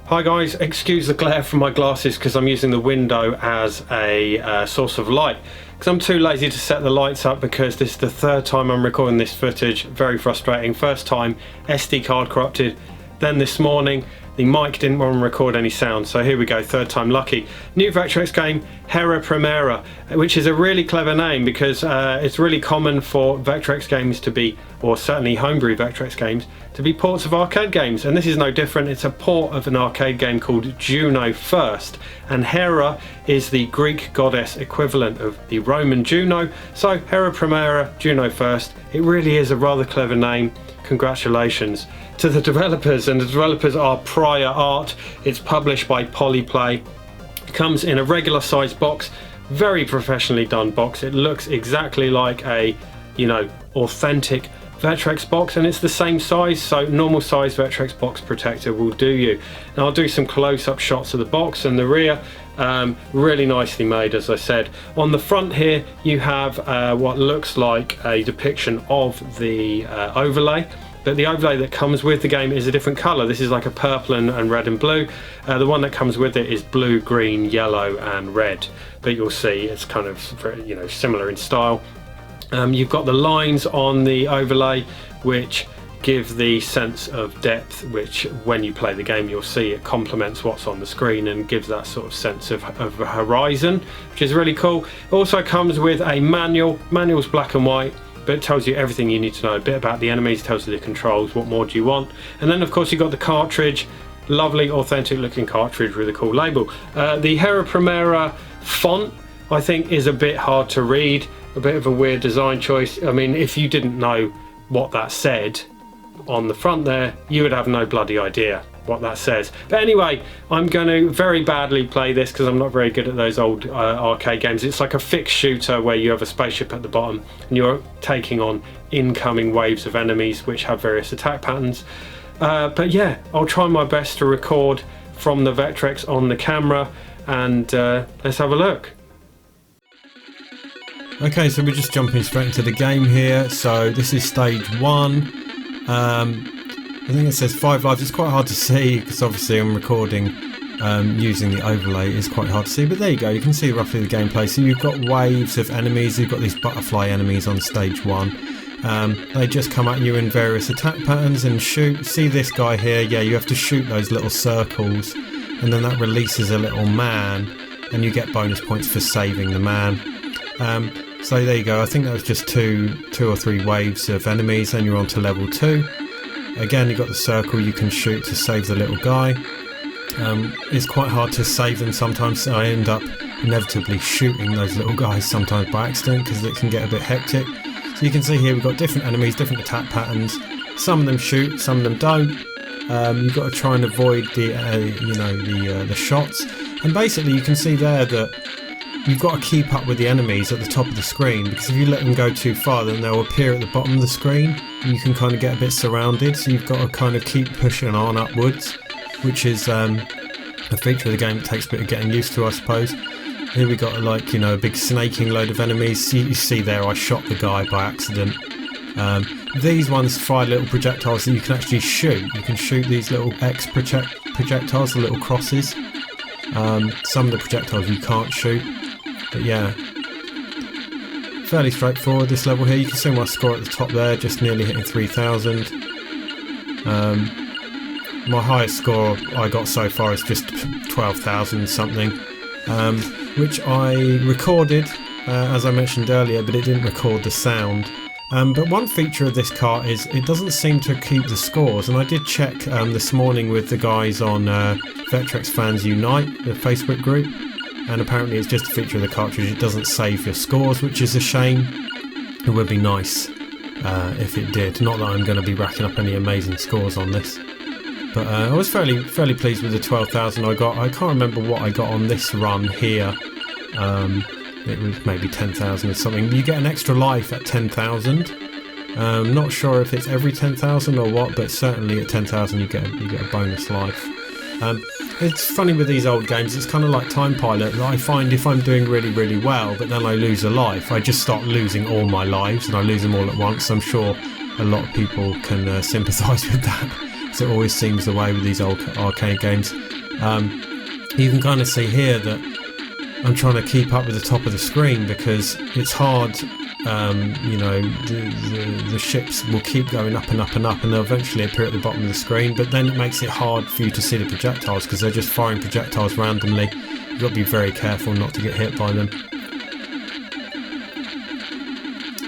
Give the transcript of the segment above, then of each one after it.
Hi guys, excuse the glare from my glasses because I'm using the window as a source of light because I'm too lazy to set the lights up because this is the third time I'm recording this footage. Very frustrating. First time SD card corrupted, then this morning the mic didn't want to record any sound, so here we go, third time lucky. New Vectrex game, Hera Primera, which is a really clever name because it's really common for Vectrex games to be, or certainly homebrew Vectrex games, to be ports of arcade games, and this is no different. It's a port of an arcade game called Juno First, and Hera is the Greek goddess equivalent of the Roman Juno, so Hera Primera, Juno First. It really is a rather clever name. Congratulations to the developers, and the developers are Prior Art. It's published by Polyplay. It comes in a regular sized box, very professionally done box. It looks exactly like a, authentic Vectrex box, and it's the same size, so normal size Vectrex box protector will do you. Now I'll do some close-up shots of the box and the rear. Really nicely made, as I said. On the front here you have what looks like a depiction of the overlay, but the overlay that comes with the game is a different colour. This is like a purple and red and blue. The one that comes with it is blue, green, yellow and red, but you'll see it's kind of very, similar in style. You've got the lines on the overlay which give the sense of depth, which when you play the game you'll see it complements what's on the screen and gives that sort of sense of a horizon, which is really cool. It also comes with a manual. Manual's black and white, but it tells you everything you need to know, a bit about the enemies, tells you the controls, what more do you want, and then of course you've got the cartridge. Lovely authentic looking cartridge with a cool label. The Hera Primera font I think is a bit hard to read, a bit of a weird design choice. I mean, if you didn't know what that said on the front there, you would have no bloody idea what that says. But anyway, I'm going to very badly play this because I'm not very good at those old arcade games. It's like a fixed shooter where you have a spaceship at the bottom and you're taking on incoming waves of enemies which have various attack patterns. But yeah, I'll try my best to record from the Vectrex on the camera, and let's have a look. Okay, so we're just jumping straight into the game here. So this is stage 1. I think it says 5 lives. It's quite hard to see because obviously I'm recording using the overlay. It's quite hard to see, but there you go, you can see roughly the gameplay. So you've got waves of enemies. You've got these butterfly enemies on stage 1. They just come at you in various attack patterns and shoot. See this guy here? Yeah, you have to shoot those little circles and then that releases a little man and you get bonus points for saving the man. So there you go. I think that was just two or three waves of enemies. Then you're on to level 2. Again, you've got the circle you can shoot to save the little guy. It's quite hard to save them sometimes, so I end up inevitably shooting those little guys sometimes by accident because it can get a bit hectic. So you can see here we've got different enemies, different attack patterns. Some of them shoot, some of them don't. You've got to try and avoid the shots. And basically you can see there that you've got to keep up with the enemies at the top of the screen, because if you let them go too far then they'll appear at the bottom of the screen and you can kind of get a bit surrounded, so you've got to kind of keep pushing on upwards, which is a feature of the game that takes a bit of getting used to, I suppose. Here we got a big snaking load of enemies. You see there I shot the guy by accident. These ones fire little projectiles that you can actually shoot. You can shoot these little X projectiles, the little crosses. Some of the projectiles you can't shoot. But yeah, fairly straightforward this level here. You can see my score at the top there, just nearly hitting 3,000. My highest score I got so far is just 12,000 something, which I recorded, as I mentioned earlier, but it didn't record the sound. But one feature of this cart is it doesn't seem to keep the scores, and I did check this morning with the guys on Vectrex Fans Unite, the Facebook group, and apparently it's just a feature of the cartridge. It doesn't save your scores, which is a shame. It would be nice if it did. Not that I'm going to be racking up any amazing scores on this, but I was fairly pleased with the 12,000 I got. I can't remember what I got on this run here. It was maybe 10,000 or something. You get an extra life at 10,000. Not sure if it's every 10,000 or what, but certainly at 10,000 you get a bonus life. It's funny with these old games, it's kind of like Time Pilot. I find if I'm doing really, really well, but then I lose a life, I just start losing all my lives and I lose them all at once. I'm sure a lot of people can sympathise with that. because it always seems the way with these old arcade games. You can kind of see here that I'm trying to keep up with the top of the screen because it's hard. You know, the ships will keep going up and up and up, and they'll eventually appear at the bottom of the screen, but then it makes it hard for you to see the projectiles because they're just firing projectiles randomly. You've got to be very careful not to get hit by them.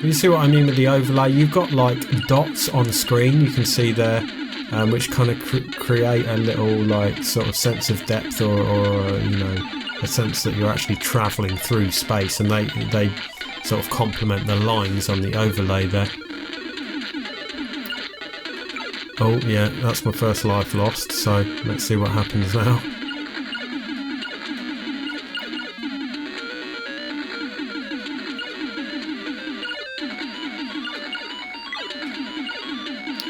You see what I mean with the overlay? You've got like dots on the screen, you can see there, which kind of create a little like sort of sense of depth or you know, a sense that you're actually travelling through space, and they sort of complement the lines on the overlay there. Oh yeah, that's my first life lost, so let's see what happens now.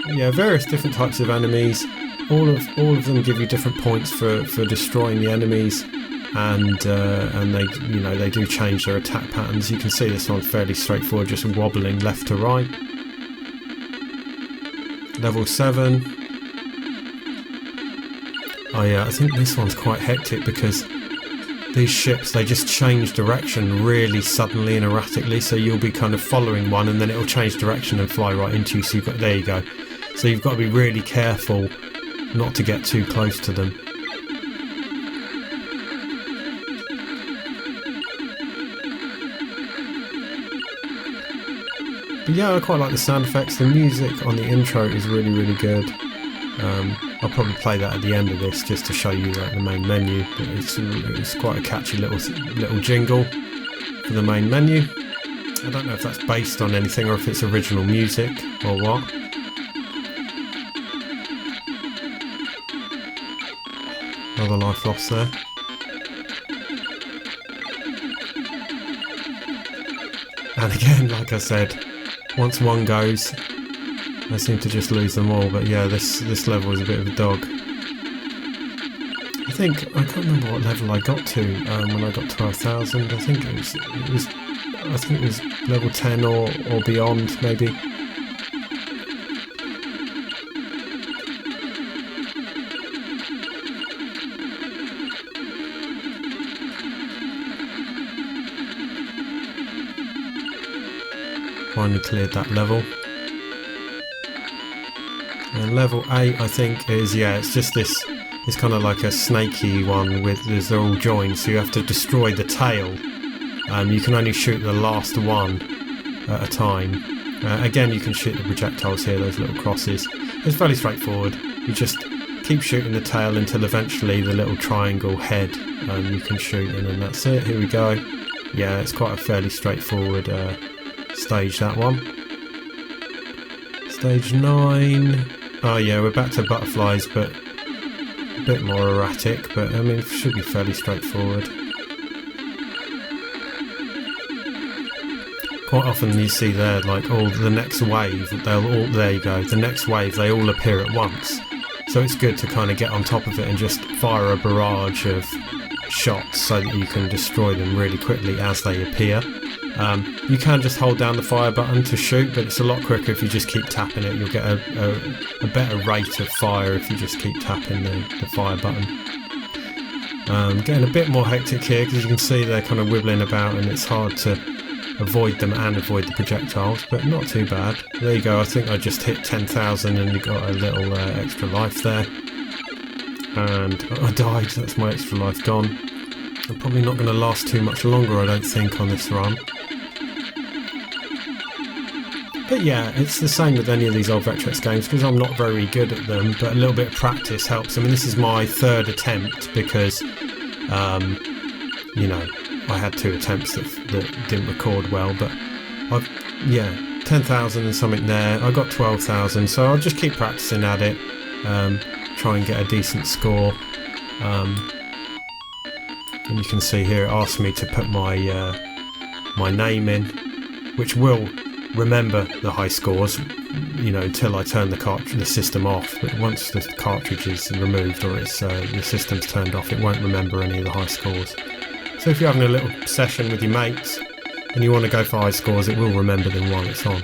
Yeah, various different types of enemies. All of them give you different points for destroying the enemies, and they do change their attack patterns. You can see this one's fairly straightforward, just wobbling left to right. Level 7. Oh yeah, I think this one's quite hectic because these ships, they just change direction really suddenly and erratically, so you'll be kind of following one and then it'll change direction and fly right into you. So there you go. So you've got to be really careful not to get too close to them. But yeah, I quite like the sound effects. The music on the intro is really, really good. I'll probably play that at the end of this just to show you the main menu. But it's quite a catchy little jingle for the main menu. I don't know if that's based on anything or if it's original music or what. Another life lost there. And again, like I said, once one goes, I seem to just lose them all. But yeah, this level is a bit of a dog. I can't remember what level I got to when I got 12,000. I think it was level 10 or beyond, maybe. Finally cleared that level. And level 8 I think is, yeah, it's just this, it's kind of like a snaky one with, they're all joined, so you have to destroy the tail. You can only shoot the last one at a time. Again, you can shoot the projectiles here, those little crosses. It's fairly straightforward. You just keep shooting the tail until eventually the little triangle head you can shoot, and then that's it. Here we go. Yeah, it's quite a fairly straightforward stage, that one. Stage 9. Oh yeah, we're back to butterflies, but a bit more erratic, but I mean it should be fairly straightforward. Quite often you see there, like, the next wave, there you go, the next wave, they all appear at once. So it's good to kind of get on top of it and just fire a barrage of shots so that you can destroy them really quickly as they appear. You can just hold down the fire button to shoot, but it's a lot quicker if you just keep tapping it. You'll get a better rate of fire if you just keep tapping the fire button. Getting a bit more hectic here because you can see they're kind of wibbling about and it's hard to avoid them and avoid the projectiles, but not too bad. There you go, I think I just hit 10,000 and you got a little extra life there. And I died, that's my extra life gone. I'm probably not going to last too much longer, I don't think, on this run. But yeah, it's the same with any of these old Vectrex games because I'm not very good at them, but a little bit of practice helps. I mean, this is my third attempt because, you know, I had 2 attempts that didn't record well, but I've, yeah, 10,000 and something there. I got 12,000, so I'll just keep practicing at it, try and get a decent score. And you can see here it asks me to put my my name in, which will remember the high scores, you know, until I turn the system off. But once the cartridge is removed or it's the system's turned off, it won't remember any of the high scores. So if you're having a little session with your mates and you want to go for high scores, it will remember them while it's on.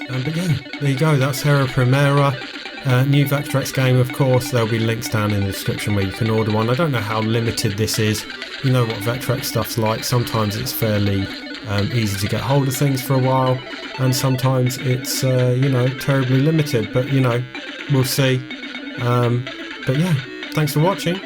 But yeah, there you go, that's Hera Primera. new Vectrex game, of course, there'll be links down in the description where you can order one. I don't know how limited this is. You know what Vectrex stuff's like. Sometimes it's fairly easy to get hold of things for a while, and sometimes it's terribly limited, but we'll see. But yeah, thanks for watching.